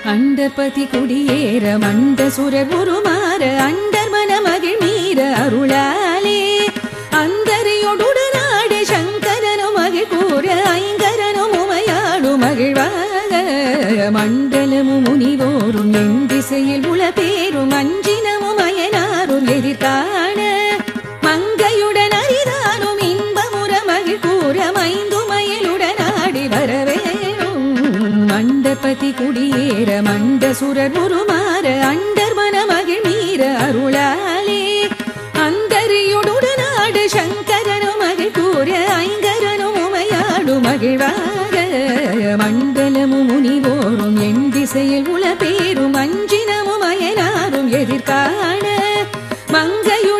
அண்டபதி குடியேற மண்ட சுரர் உருமாற அண்டர் மனமகிழ் மீற அருளாலே அந்தரையொடுடனாடு சங்கரனும் மகிழ் கூற ஐங்கரனும் உமையாடு மகிழ்வாக மண்டலமும் முனிவோரும் என் திசையில் உள பேரும் அஞ்சினமும் அயனாரும் எதிர்காண மங்கையுடன் அரிதானும் இன்பமுற மகிழ் கூற மைந்துமயலுடன் ஆடி வரவேணும் மண்டபதி குடியேற மண்ட சுரர் உருமாற அண்டர் மனமகிழ் மீற அருளாலே அந்தரியுடனாடு சங்கரனும் மகிழ் கூற ஐங்கரனும் உமையாடு மகிழ்வாக மண்டலமும் முனிவோரும் என் திசையில் உள பேரும் அஞ்சினமும் அயனாரும் எதிர்காண மங்கையு